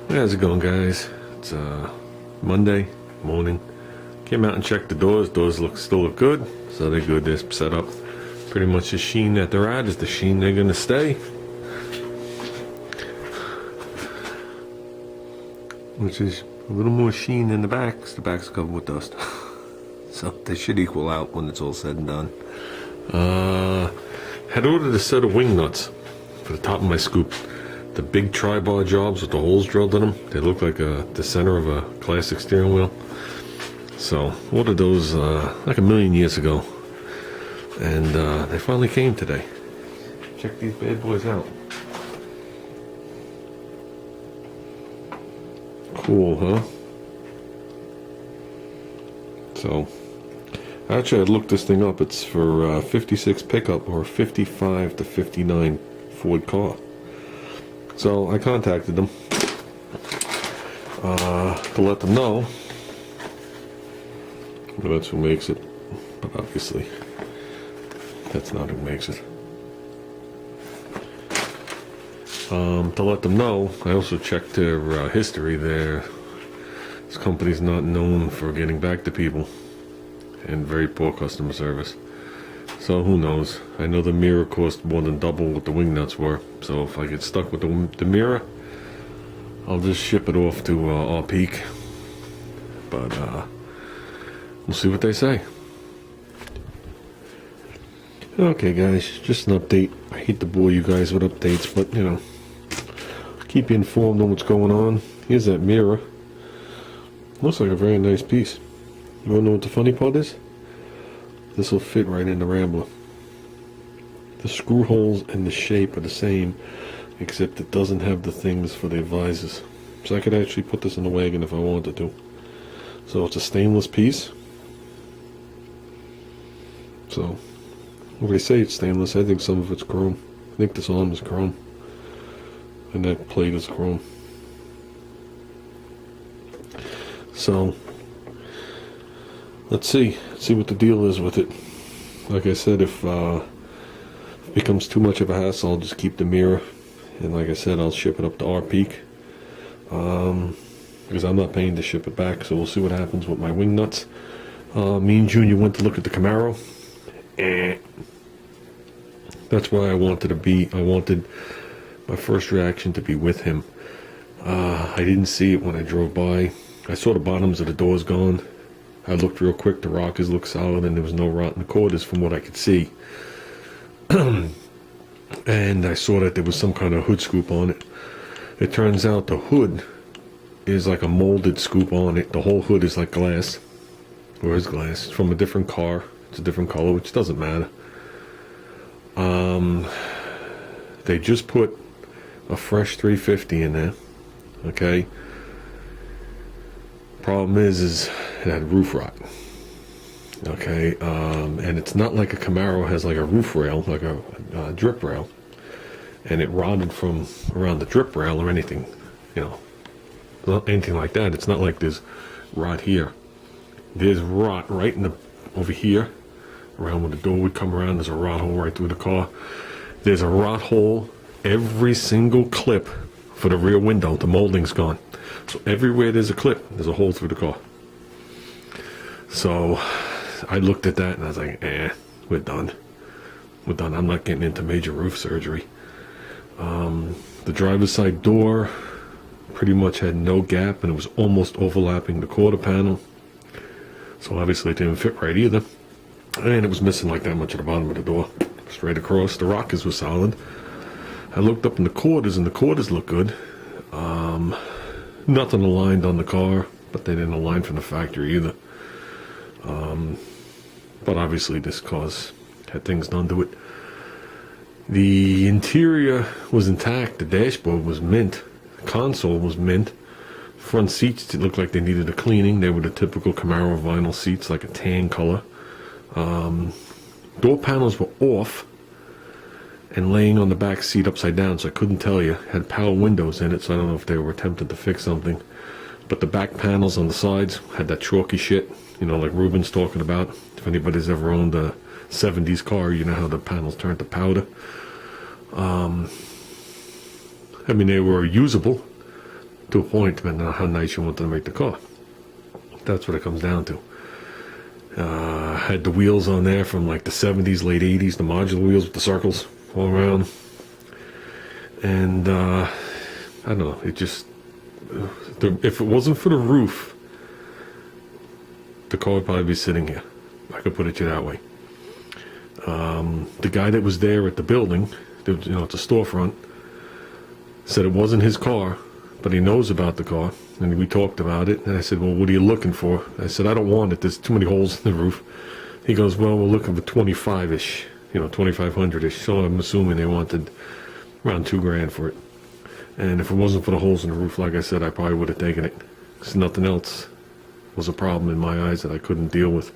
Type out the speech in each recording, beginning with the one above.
How's it going, guys? It's Monday morning. Came out and checked the doors. Doors still look good, so they're good. They're set up. Pretty much the sheen that they're at is the sheen they're gonna stay. Which is a little more sheen in the back, 'cause the back's covered with dust. So they should equal out when it's all said and done. Had ordered a set of wing nuts for the top of my scoop. The big tri-bar jobs with the holes drilled in them. They look like the center of a classic steering wheel. So ordered those like a million years ago, and they finally came today. Check these bad boys out. Cool, huh? So actually, I looked this thing up. It's for 56 pickup or 55 to 59 Ford car. So I contacted them to let them know. Well, that's who makes it, but obviously that's not who makes it. To let them know, I also checked their history. This company's not known for getting back to people, and very poor customer service. So who knows? I know the mirror cost more than double what the wing nuts were. So if I get stuck with the mirror, I'll just ship it off to our peak. But we'll see what they say. Okay, guys, just an update. I hate to bore you guys with updates, but you know, keep you informed on what's going on. Here's that mirror. Looks like a very nice piece. You wanna know what the funny part is? This will fit right in the Rambler. The screw holes and the shape are the same, except it doesn't have the things for the visors. So I could actually put this in the wagon if I wanted to. So it's a stainless piece. So when they say it's stainless, I think some of it's chrome. I think this arm is chrome, and that plate is chrome. So let's see what the deal is with it. Like I said, if it becomes too much of a hassle, I'll just keep the mirror, and like I said, I'll ship it up to our peak, because I'm not paying to ship it back. So we'll see what happens with my wing nuts. Me and Junior went to look at the Camaro. That's why I wanted my first reaction to be with him. I didn't see it when I drove by. I saw the bottoms of the doors gone. I looked real quick, the rockers looked solid, and there was no rot in the quarters from what I could see. And I saw that there was some kind of hood scoop on it. It turns out the hood is like a molded scoop on it. The whole hood is like glass, or is glass. It's from a different car. It's a different color, which doesn't matter. They just put a fresh 350 in there. Okay. Problem is it had roof rot. Okay, and it's not like a Camaro has like a roof rail, like a drip rail, and it rotted from around the drip rail or anything, you know, not anything like that. It's not like there's rot here. There's rot right in the over here, around where the door would come around. There's a rot hole right through the car. There's a rot hole every single clip for the rear window. The molding's gone. So everywhere there's a clip, there's a hole through the car. So I looked at that and I was like, we're done. We're done. I'm not getting into major roof surgery. The driver's side door pretty much had no gap, and it was almost overlapping the quarter panel. So obviously it didn't fit right either. And it was missing like that much at the bottom of the door. Straight across. The rockers were solid. I looked up in the quarters, and the quarters look good. Nothing aligned on the car, but they didn't align from the factory either. But obviously this car's had things done to it. The interior was intact. The dashboard was mint. The console was mint. Front seats looked like they needed a cleaning. They were the typical Camaro vinyl seats, like a tan color. Door panels were off and laying on the back seat upside down, so I couldn't tell you. Had power windows in it, so I don't know if they were attempting to fix something. But the back panels on the sides had that chalky shit, you know, like Ruben's talking about. If anybody's ever owned a 70s car, you know how the panels turn to powder. I mean, they were usable, to a point, depending on how nice you want to make the car. That's what it comes down to. Had the wheels on there from like the 70s, late 80s, the modular wheels with the circles all around. And I don't know, it just, if it wasn't for the roof, the car would probably be sitting here. I could put it to you that way. The guy that was there at the building, it's a storefront, said it wasn't his car, but he knows about the car, and we talked about it, and I said, well, what are you looking for? I said, I don't want it, there's too many holes in the roof. He goes, well, we're looking for 25-ish, 2,500-ish, so I'm assuming they wanted around $2,000 for it. And if it wasn't for the holes in the roof, like I said, I probably would have taken it, because nothing else was a problem in my eyes that I couldn't deal with.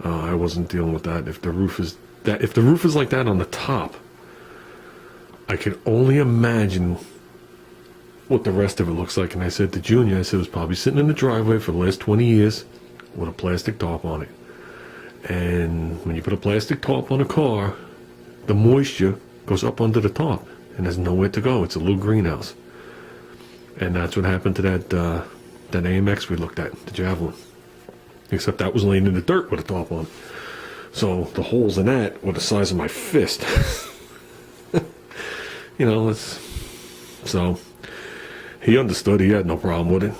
I wasn't dealing with that. If the roof is like that on the top, I can only imagine what the rest of it looks like. And I said to Junior, I said, it was probably sitting in the driveway for the last 20 years with a plastic top on it. And when you put a plastic top on a car, the moisture goes up under the top and there's nowhere to go. It's a little greenhouse. And that's what happened to that AMX we looked at, the Javelin. Except that was laying in the dirt with a top on. So the holes in that were the size of my fist. So he understood. He had no problem with it.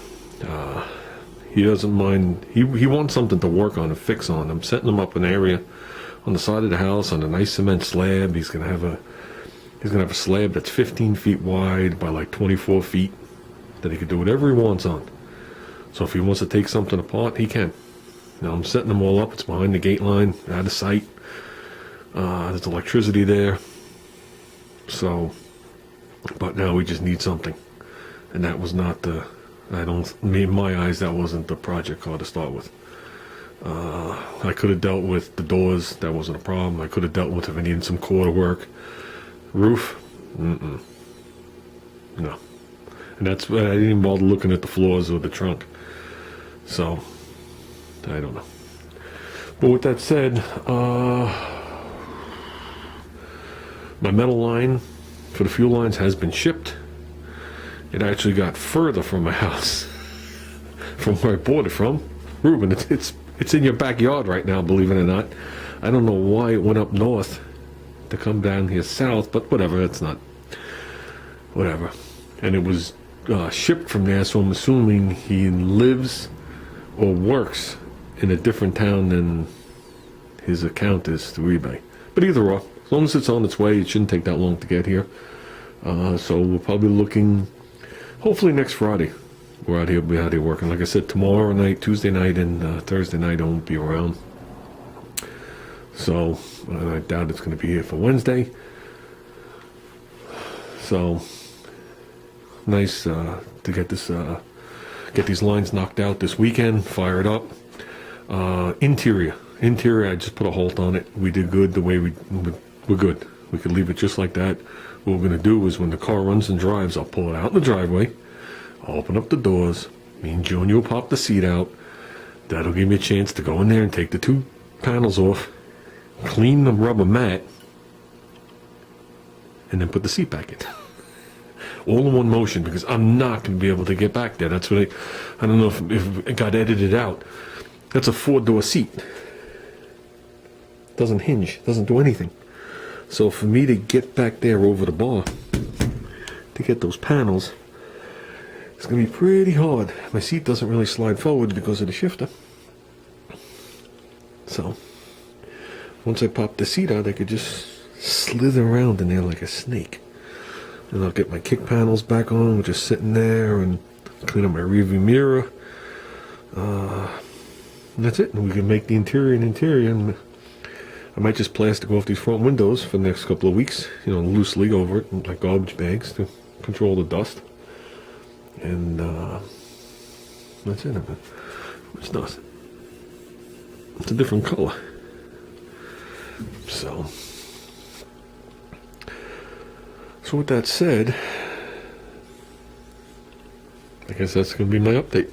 He doesn't mind. He wants something to work on and fix on. I'm setting him up an area on the side of the house on a nice cement slab. He's gonna have a slab that's 15 feet wide by like 24 feet that he can do whatever he wants on. So if he wants to take something apart, he can. I'm setting them all up. It's behind the gate line, out of sight. There's electricity there. So, but now we just need something. And that was not in my eyes, that wasn't the project car to start with. I could have dealt with the doors. That wasn't a problem. I could have dealt with if I needed some quarter work. Roof? No. And that's why I didn't even bother looking at the floors or the trunk. So, I don't know. But with that said, my metal line for the fuel lines has been shipped. It actually got further from my house, from where I bought it from. Ruben, it's in your backyard right now, believe it or not. I don't know why it went up north to come down here south, but whatever, it's not. Whatever. And it was shipped from there, so I'm assuming he lives or works in a different town than his account is through eBay. But either or, as long as it's on its way, it shouldn't take that long to get here. So we're probably looking, hopefully next Friday. We'll be out here working. Like I said, tomorrow night, Tuesday night, and Thursday night I won't be around. So I doubt it's going to be here for Wednesday. So nice to get these lines knocked out this weekend, fire it up. Interior, I just put a halt on it. We did good the way we're good. We could leave it just like that. What we're going to do is when the car runs and drives, I'll pull it out in the driveway. I'll open up the doors. Me and Junior will pop the seat out. That'll give me a chance to go in there and take the 2 panels off, clean the rubber mat, and then put the seat back in. All in one motion, because I'm not going to be able to get back there. That's what I don't know if it got edited out. That's a 4-door seat. Doesn't hinge, doesn't do anything. So for me to get back there over the bar, to get those panels, it's going to be pretty hard. My seat doesn't really slide forward because of the shifter. So once I pop the seat out, I could just slither around in there like a snake. And I'll get my kick panels back on, which is sitting there, and clean up my rearview mirror. And that's it. And we can make the interior an interior. And I might just plastic off these front windows for the next couple of weeks, loosely over it, like garbage bags to control the dust. And that's it. It's dust. It's a different color. So with that said, I guess that's going to be my update.